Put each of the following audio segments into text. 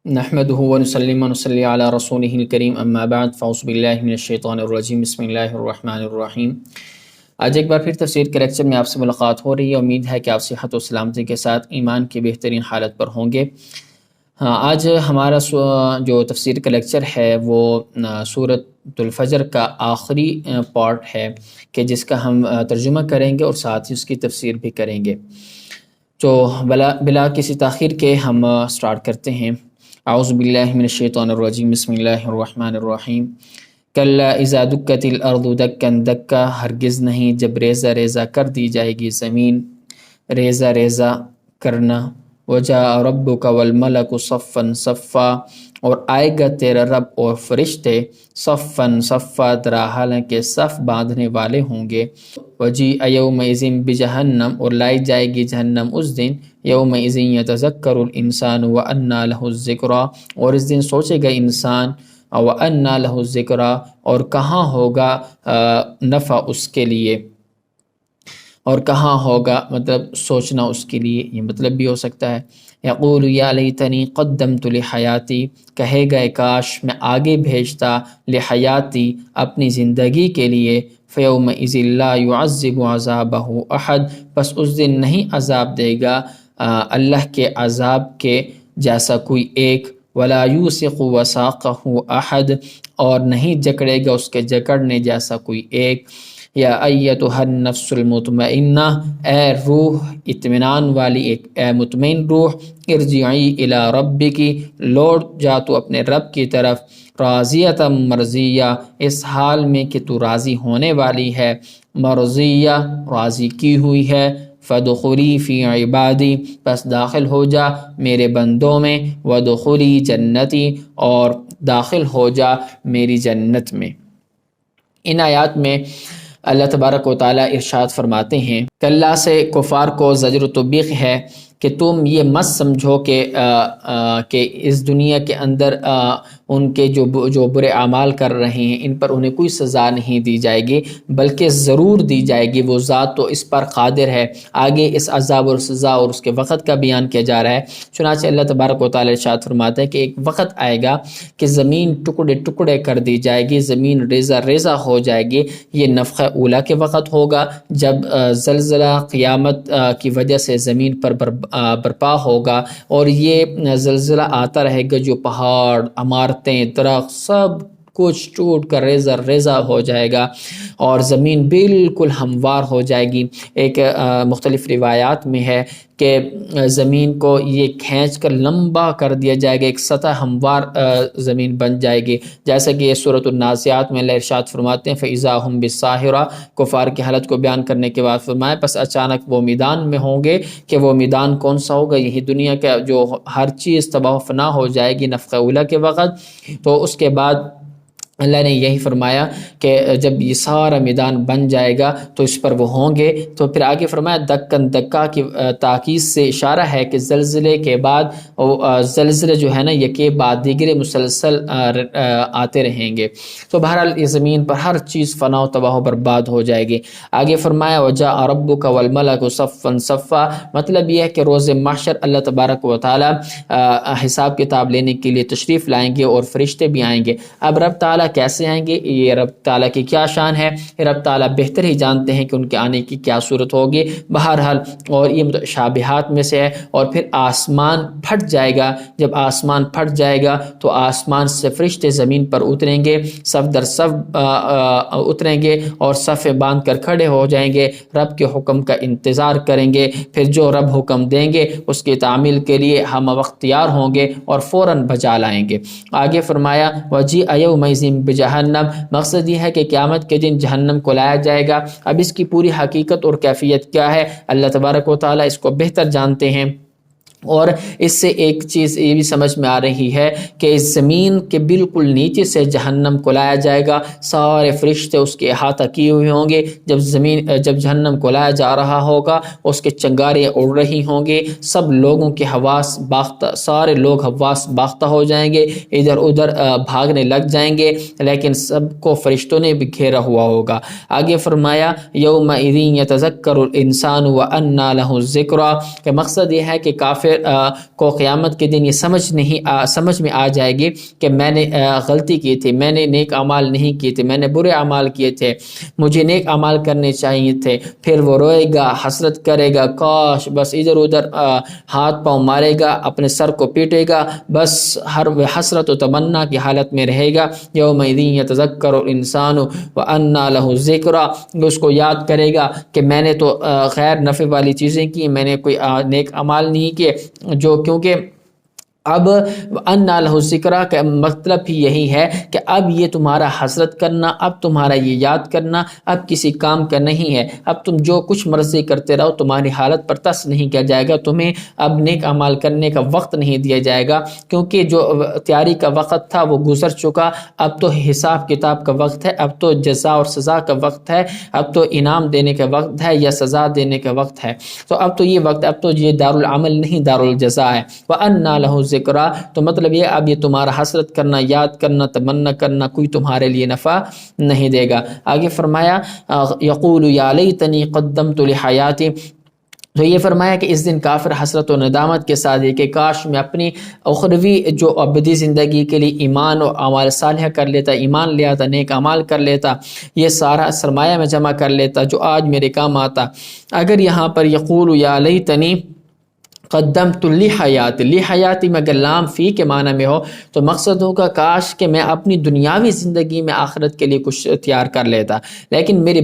نحمده ونصلي ونصلي على رسوله الكريم اما بعد فاعوذ باللہ من الشیطان الرجیم بسم اللہ الرحمن الرحیم۔ آج ایک بار پھر تفسیر کے لیکچر میں آپ سے ملاقات ہو رہی ہے۔ امید ہے کہ آپ صحت و سلامتی کے ساتھ ایمان کی بہترین حالت پر ہوں گے۔ آج ہمارا جو تفسیر کا لیکچر ہے وہ سورۃ الفجر کا آخری پارٹ ہے کہ جس کا ہم ترجمہ کریں گے اور ساتھ ہی اس کی تفسیر بھی کریں گے۔ تو بلا کسی تاخیر کے ہم سٹارٹ کرتے ہیں۔ اعوذ باللہ من الشیطان الرجیم بسم اللہ الرحمن الرحیم۔ کلا اذا دکت الارض دکا دکا، ہرگز نہیں جب ریزہ ریزہ کر دی جائے گی زمین، ریزہ ریزہ کرنا۔ وجاء ربک والملک صفا صفا، اور آئے گا تیرا رب اور فرشتے صفا صفا، درا حالانکہ صف باندھنے والے ہوں گے۔ وجیء یومئذ بجہنم، اور لائی جائے گی جہنم اس دن۔ یومئذ یتذکر الانسان وانى له الذکریٰ، اور اس دن سوچے گا انسان وانى له الذکریٰ، اور کہاں ہوگا نفع اس کے لیے، اور کہاں ہوگا مطلب سوچنا اس کے لیے، یہ مطلب بھی ہو سکتا ہے۔ یقول یا لیتنی قدمت لحیاتی، کہے گا کاش میں آگے بھیجتا لحیاتی اپنی زندگی کے لیے۔ فیومئذ لا یعذب عذابہ احد، بس اس دن نہیں عذاب دے گا اللہ کے عذاب کے جیسا کوئی ایک۔ ولا یوثق وثاقہ احد، اور نہیں جکڑے گا اس کے جکڑنے جیسا کوئی ایک۔ یا ایتھا النفس المطمئنہ، اے روح اطمینان والی، اے مطمئن روح، ارجعی الی ربک، لوٹ جا تو اپنے رب کی طرف، راضیۃ مرضیہ، اس حال میں کہ تو راضی ہونے والی ہے، مرضیہ راضی کی ہوئی ہے۔ فادخلی فی عبادی، پس داخل ہو جا میرے بندوں میں، وادخلی جنتی، اور داخل ہو جا میری جنت میں۔ ان آیات میں اللہ تبارک و تعالیٰ ارشاد فرماتے ہیں کہ اللہ سے کفار کو زجر و توبیخ ہے کہ تم یہ مت سمجھو کہ اس دنیا کے اندر ان کے جو برے اعمال کر رہے ہیں ان پر انہیں کوئی سزا نہیں دی جائے گی، بلکہ ضرور دی جائے گی، وہ ذات تو اس پر قادر ہے۔ آگے اس عذاب اور سزا اور اس کے وقت کا بیان کیا جا رہا ہے۔ چنانچہ اللہ تبارک و تعالیٰ ارشاد فرماتا ہے کہ ایک وقت آئے گا کہ زمین ٹکڑے ٹکڑے کر دی جائے گی، زمین ریزہ ریزہ ہو جائے گی۔ یہ نفخہ اولیٰ کے وقت ہوگا جب زلزلہ قیامت کی وجہ سے زمین پر برپا ہوگا، اور یہ زلزلہ آتا رہے گا جو پہاڑ، عمارتیں، درخت سب کچھ ٹوٹ کر ریزہ ریزہ ہو جائے گا اور زمین بالکل ہموار ہو جائے گی۔ ایک مختلف روایات میں ہے کہ زمین کو یہ کھینچ کر لمبا کر دیا جائے گا، ایک سطح ہموار زمین بن جائے گی، جیسا کہ یہ سورۃ النازعات میں اللہ ارشاد فرماتے ہیں فَإِذَا هُمْ بِالسَّاهِرَةِ، کفار کی حالت کو بیان کرنے کے بعد فرمایا پس اچانک وہ میدان میں ہوں گے، کہ وہ میدان کون سا ہوگا؟ یہی دنیا کا جو ہر چیز تباہ و فنا ہو جائے گی نفخہ اولیٰ کے وقت۔ تو اس کے بعد اللہ نے یہی فرمایا کہ جب یہ سارا میدان بن جائے گا تو اس پر وہ ہوں گے۔ تو پھر آگے فرمایا دکن دکا کی تاکید سے اشارہ ہے کہ زلزلے کے بعد زلزلے جو ہے نا یکے بعد دیگرے مسلسل آتے رہیں گے۔ تو بہرحال یہ زمین پر ہر چیز فنا و تباہ و برباد ہو جائے گی۔ آگے فرمایا وجاء ربک والملک صفا صفا، مطلب یہ ہے کہ روز محشر اللہ تبارک و تعالی حساب کتاب لینے کے لیے تشریف لائیں گے اور فرشتے بھی آئیں گے۔ اب رب تعالیٰ کیسے آئیں گے؟ یہ رب تعالیٰ کی کیا شان ہے، رب تعالیٰ بہتر ہی جانتے ہیں کہ ان کے آنے کی کیا صورت ہوگی۔ بہرحال اور یہ متشابہات میں سے ہے۔ اور پھر آسمان پھٹ جائے گا، جب آسمان پھٹ جائے گا تو آسمان سے فرشتے زمین پر اتریں گے، صف در صف اتریں گے اور صف باندھ کر کھڑے ہو جائیں گے، رب کے حکم کا انتظار کریں گے۔ پھر جو رب حکم دیں گے اس کی تعمیل کے لیے ہم وقت تیار ہوں گے اور فوراً بجا لائیں گے۔ آگے فرمایا وجیء یومئذ بجہنم، مقصد یہ ہے کہ قیامت کے دن جہنم کو لایا جائے گا۔ اب اس کی پوری حقیقت اور کیفیت کیا ہے اللہ تبارک و تعالیٰ اس کو بہتر جانتے ہیں۔ اور اس سے ایک چیز یہ بھی سمجھ میں آ رہی ہے کہ اس زمین کے بالکل نیچے سے جہنم کو لایا جائے گا، سارے فرشتے اس کے احاطہ کیے ہوئے ہوں گے۔ جب جہنم کو لایا جا رہا ہوگا اس کے چنگارے اڑ رہی ہوں گے، سب لوگوں کے حواس باختہ، سارے لوگ حواس باختہ ہو جائیں گے، ادھر ادھر بھاگنے لگ جائیں گے، لیکن سب کو فرشتوں نے بھی گھیرا ہوا ہوگا۔ آگے فرمایا یومئذ یتذکر الانسان وانى له الذکریٰ، کہ مقصد یہ ہے کہ کافر کافر کو قیامت کے دن یہ سمجھ میں آ جائے گی کہ میں نے غلطی کی تھی، میں نے نیک اعمال نہیں کیے تھے، میں نے برے اعمال کیے تھے، مجھے نیک اعمال کرنے چاہیے تھے، پھر وہ روئے گا، حسرت کرے گا، کاش، بس ادھر ادھر ہاتھ پاؤں مارے گا، اپنے سر کو پیٹے گا، بس ہر حسرت و تمنا کی حالت میں رہے گا۔ یومئذ یتذکر الانسان وانیٰ لہ الذکریٰ، اس کو یاد کرے گا کہ میں نے تو غیر نفع والی چیزیں کی، میں نے کوئی نیک اعمال نہیں کیے، جو کیونکہ اب انیٰ لہ الذکریٰ کا مطلب بھی یہی ہے کہ اب یہ تمہارا حسرت کرنا، اب تمہارا یہ یاد کرنا اب کسی کام کا نہیں ہے، اب تم جو کچھ مرضی کرتے رہو، تمہاری حالت پر تس نہیں کیا جائے گا، تمہیں اب نیک اعمال کرنے کا وقت نہیں دیا جائے گا، کیونکہ جو تیاری کا وقت تھا وہ گزر چکا، اب تو حساب کتاب کا وقت ہے، اب تو جزا اور سزا کا وقت ہے، اب تو انعام دینے کا وقت ہے یا سزا دینے کا وقت ہے، تو اب تو یہ وقت، اب تو یہ دار العمل نہیں دار الجزا ہے۔ وَأَنَّىٰ لَهُ الذِّكْرَىٰ، تو مطلب یہ اب یہ تمہارا حسرت کرنا، یاد کرنا، تمنا کرنا کوئی تمہارے لیے نفع نہیں دے گا۔ آگے فرمایا یقول یا لیتنی قدمت لحیاتی، تو یہ فرمایا کہ اس دن کافر حسرت و ندامت کے ساتھ یہ کہ کاش میں اپنی اخروی جو ابدی زندگی کے لیے ایمان و اعمال صالحہ کر لیتا، ایمان لے آتا، نیک اعمال کر لیتا، یہ سارا سرمایہ میں جمع کر لیتا جو آج میرے کام آتا۔ اگر یہاں پر یقول یا لیتنی قدمت لحیاتی، لحیاتی میں اگر لام فی کے معنی میں ہو تو مقصد ہوگا کاش کہ میں اپنی دنیاوی زندگی میں آخرت کے لیے کچھ تیار کر لیتا، لیکن میری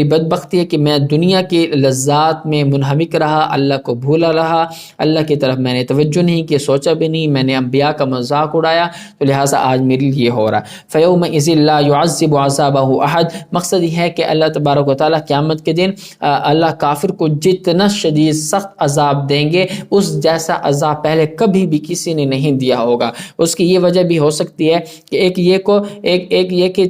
بدبختی ہے کہ میں دنیا کی لذات میں منہمک رہا، اللہ کو بھولا رہا، اللہ کی طرف میں نے توجہ نہیں کی، سوچا بھی نہیں، میں نے انبیاء کا مذاق اڑایا، تو لہٰذا آج میرے لیے ہو رہا۔ فَيَوْمَئِذٍ لَا يُعَذِّبُ عَذَابَهُ أَحَدٌ، مقصد یہ ہے کہ اللہ تبارک و تعالیٰ قیامت کے دن اللہ کافر کو جتنا شدید سخت عذاب دیں گے اس جیسا عذاب پہلے کبھی بھی کسی نے نہیں دیا ہوگا۔ اس کی یہ وجہ بھی ہو سکتی ہے کہ ایک یہ کہ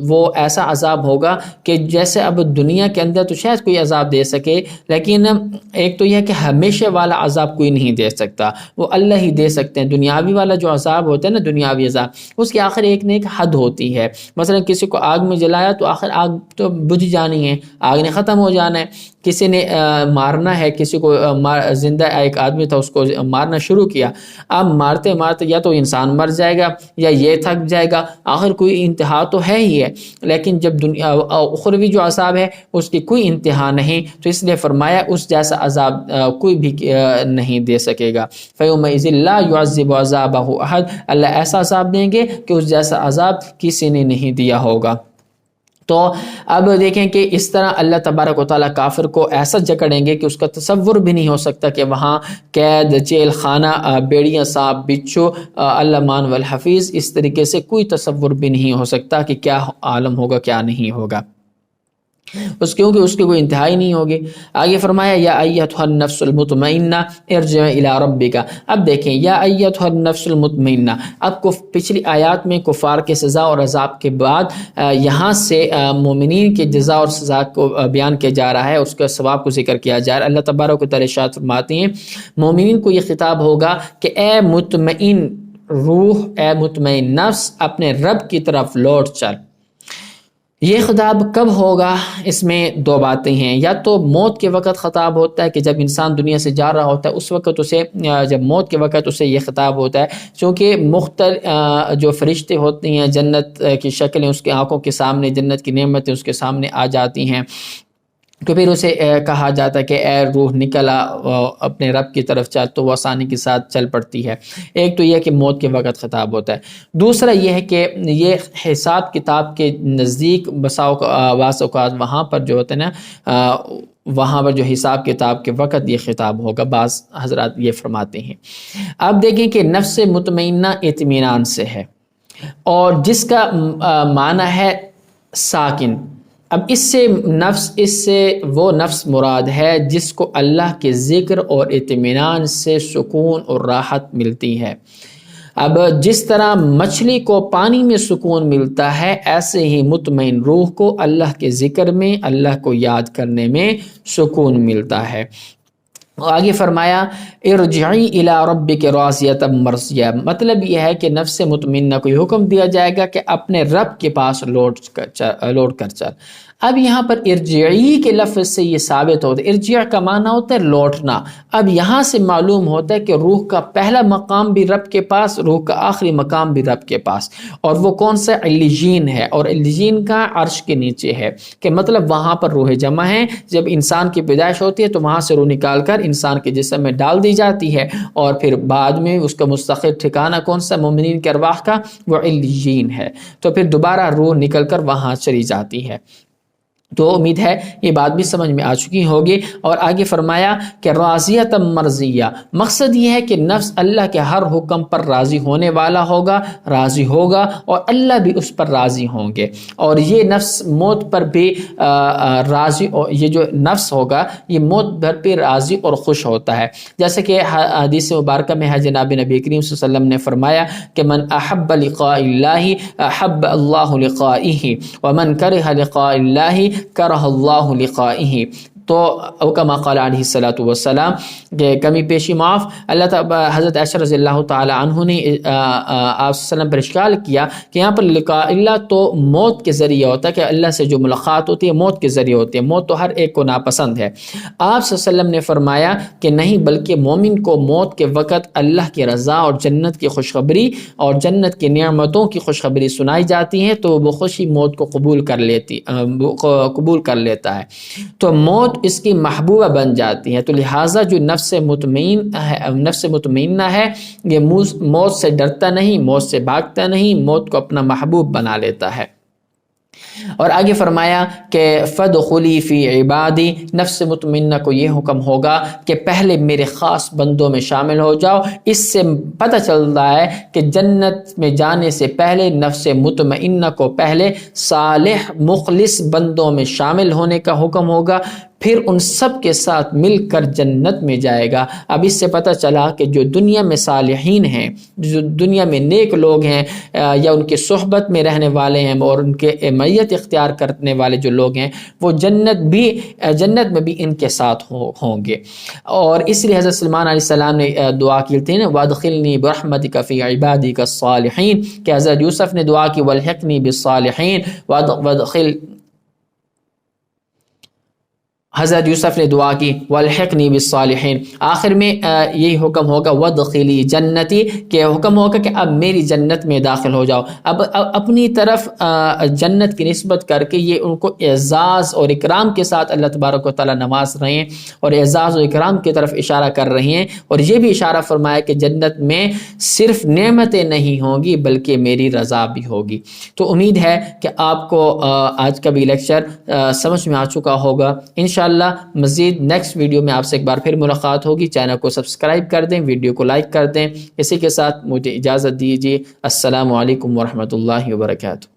وہ ایسا عذاب ہوگا کہ جیسے اب دنیا کے اندر تو شاید کوئی عذاب دے سکے، لیکن ایک تو یہ کہ ہمیشہ والا عذاب کوئی نہیں دے سکتا، وہ اللہ ہی دے سکتے ہیں۔ دنیاوی والا جو عذاب ہوتا ہے نا، دنیاوی عذاب، اس کی آخر ایک نہ ایک حد ہوتی ہے۔ مثلا کسی کو آگ میں جلایا تو آخر آگ تو بجھ جانی ہے، آگ نے ختم ہو جانا ہے۔ کسی نے مارنا ہے، کسی کو زندہ ایک آدمی تھا، اس کو مارنا شروع کیا، اب مارتے مارتے یا تو انسان مر جائے گا یا یہ تھک جائے گا، آخر کوئی انتہا تو ہے ہی ہے۔ لیکن جب دنیا اخروی جو عذاب ہے اس کی کوئی انتہا نہیں، تو اس لیے فرمایا اس جیسا عذاب کوئی بھی نہیں دے سکے گا۔ فَيَوْمَئِذٍ لَا يُعَذِّبُ عَذَابَهُ أَحَدٌ، اللہ ایسا عذاب دیں گے کہ اس جیسا عذاب کسی نے نہیں دیا ہوگا۔ تو اب دیکھیں کہ اس طرح اللہ تبارک و تعالیٰ کافر کو ایسا جکڑیں گے کہ اس کا تصور بھی نہیں ہو سکتا کہ وہاں قید، جیل خانہ، بیڑیاں، سانپ، بچھو، اللہ مان والحفیظ، اس طریقے سے کوئی تصور بھی نہیں ہو سکتا کہ کیا عالم ہوگا کیا نہیں ہوگا، کیونکہ اس کی کوئی انتہائی نہیں ہوگی۔ آگے فرمایا یا ایتھا النفس المطمئنہ ارجع الی ربک، اب دیکھیں یا ایتھا النفس المطمئنہ، اب پچھلی آیات میں کفار کے سزا اور عذاب کے بعد یہاں سے مومنین کے جزا اور سزا کو بیان کیا جا رہا ہے، اس کے ثواب کو ذکر کیا جا رہا ہے۔ اللہ تبارک و تعالیٰ ارشاد فرماتے ہیں مومنین کو یہ خطاب ہوگا کہ اے مطمئن روح، اے مطمئن نفس، اپنے رب کی طرف لوٹ چل۔ یہ خطاب کب ہوگا؟ اس میں دو باتیں ہیں، یا تو موت کے وقت خطاب ہوتا ہے کہ جب انسان دنیا سے جا رہا ہوتا ہے اس وقت اسے، جب موت کے وقت اسے یہ خطاب ہوتا ہے، چونکہ مختلف جو فرشتے ہوتے ہیں جنت کی شکلیں اس کی آنکھوں کے سامنے، جنت کی نعمتیں اس کے سامنے آ جاتی ہیں، تو پھر اسے کہا جاتا ہے کہ اے روح نکلا اپنے رب کی طرف چل، تو وہ آسانی کے ساتھ چل پڑتی ہے۔ ایک تو یہ کہ موت کے وقت خطاب ہوتا ہے، دوسرا یہ ہے کہ یہ حساب کتاب کے نزدیک بعض اوقات وہاں پر جو ہوتا ہے نا، وہاں پر جو حساب کتاب کے وقت یہ خطاب ہوگا، بعض حضرات یہ فرماتے ہیں۔ اب دیکھیں کہ نفس مطمئنہ اطمینان سے ہے، اور جس کا معنی ہے ساکن۔ اب اس سے وہ نفس مراد ہے جس کو اللہ کے ذکر اور اطمینان سے سکون اور راحت ملتی ہے۔ اب جس طرح مچھلی کو پانی میں سکون ملتا ہے، ایسے ہی مطمئن روح کو اللہ کے ذکر میں، اللہ کو یاد کرنے میں سکون ملتا ہے۔ آگے فرمایا ارجعی الی ربک راضیۃ مرضیہ، مطلب یہ ہے کہ نفس مطمئنہ کو حکم دیا جائے گا کہ اپنے رب کے پاس لوٹ کر چل۔ اب یہاں پر ارجعی کے لفظ سے یہ ثابت ہوتا ہے، ارجع کا معنی ہوتا ہے لوٹنا۔ اب یہاں سے معلوم ہوتا ہے کہ روح کا پہلا مقام بھی رب کے پاس، روح کا آخری مقام بھی رب کے پاس، اور وہ کون سا؟ علیین ہے، اور علیین کا عرش کے نیچے ہے، کہ مطلب وہاں پر روح جمع ہے۔ جب انسان کی پیدائش ہوتی ہے تو وہاں سے روح نکال کر انسان کے جسم میں ڈال دی جاتی ہے، اور پھر بعد میں اس کا مستقل ٹھکانہ کون سا؟ مومنین کے ارواح کا، وہ علیین ہے۔ تو پھر دوبارہ روح نکل کر وہاں چلی جاتی ہے۔ تو امید ہے یہ بات بھی سمجھ میں آ چکی ہوگی۔ اور آگے فرمایا کہ راضیۃ مرضیہ، مقصد یہ ہے کہ نفس اللہ کے ہر حکم پر راضی ہونے والا ہوگا، راضی ہوگا، اور اللہ بھی اس پر راضی ہوں گے، اور یہ نفس موت پر بھی راضی، یہ جو نفس ہوگا یہ موت پر بھی راضی اور خوش ہوتا ہے، جیسے کہ حدیث مبارکہ میں ہے جناب نبی کریم صلی اللہ علیہ وسلم نے فرمایا کہ من احب لقاء اللہ احب اللہ لقائہ ومن کرہ لقاء اللہ کرہ اللہ لقائہ۔ تو او کما قال علیہ الصلوۃ والسلام کہ کمی پیشی معاف، اللہ تعالی حضرت عائشہ رضی اللہ تعالی عنہ نے آپ صلی اللہ علیہ وسلم پر اشکال کیا کہ یہاں پر لقاء اللہ تو موت کے ذریعے ہوتا ہے، کہ اللہ سے جو ملاقات ہوتی ہے موت کے ذریعے ہوتی ہے، موت تو ہر ایک کو ناپسند ہے۔ آپ صلی اللہ علیہ وسلم نے فرمایا کہ نہیں، بلکہ مومن کو موت کے وقت اللہ کی رضا اور جنت کی خوشخبری اور جنت کی نعمتوں کی خوشخبری سنائی جاتی ہے تو وہ خوشی موت کو قبول کر لیتا ہے، تو موت اس کی محبوبہ بن جاتی ہے۔ تو لہٰذا جو نفس مطمئنہ ہے یہ موت سے ڈرتا نہیں، موت سے بھاگتا نہیں، موت کو اپنا محبوب بنا لیتا ہے۔ اور آگے فرمایا کہ فَادْخُلِي فِي عِبَادِي، نفس مطمئنہ کو یہ حکم ہوگا کہ پہلے میرے خاص بندوں میں شامل ہو جاؤ۔ اس سے پتہ چلتا ہے کہ جنت میں جانے سے پہلے نفس مطمئنہ کو پہلے صالح مخلص بندوں میں شامل ہونے کا حکم ہوگا، پھر ان سب کے ساتھ مل کر جنت میں جائے گا۔ اب اس سے پتہ چلا کہ جو دنیا میں صالحین ہیں، جو دنیا میں نیک لوگ ہیں، یا ان کے صحبت میں رہنے والے ہیں اور ان کے معیت اختیار کرنے والے جو لوگ ہیں، وہ جنت میں بھی ان کے ساتھ ہوں گے۔ اور اس لیے حضرت سلمان علیہ السلام نے دعا کی تھی نا، وَادْخِلْنِي بِرَحْمَتِكَ فِي عِبَادِكَ الصَّالِحِينَ، کہ حضرت یوسف نے دعا کی وَالْحِقْنِي بِالصَّالِحِينَ، حضرت یوسف نے دعا کی وَالْحِقْنِي بِالصَّالِحِينَ۔ آخر میں یہی حکم ہوگا وَادْخِلِي جنتی، کہ حکم ہوگا کہ اب میری جنت میں داخل ہو جاؤ۔ اب اپنی طرف جنت کی نسبت کر کے یہ ان کو اعزاز اور اکرام کے ساتھ اللہ تبارک و تعالیٰ نواز رہے ہیں، اور اعزاز و اکرام کی طرف اشارہ کر رہے ہیں، اور یہ بھی اشارہ فرمایا کہ جنت میں صرف نعمتیں نہیں ہوں گی بلکہ میری رضا بھی ہوگی۔ تو امید ہے کہ آپ کو آج کا بھی لیکچر سمجھ میں آ چکا ہوگا۔ انشاءاللہ مزید نیکسٹ ویڈیو میں آپ سے ایک بار پھر ملاقات ہوگی۔ چینل کو سبسکرائب کر دیں، ویڈیو کو لائک کر دیں۔ اسی کے ساتھ مجھے اجازت دیجیے۔ السلام علیکم ورحمۃ اللہ وبرکاتہ۔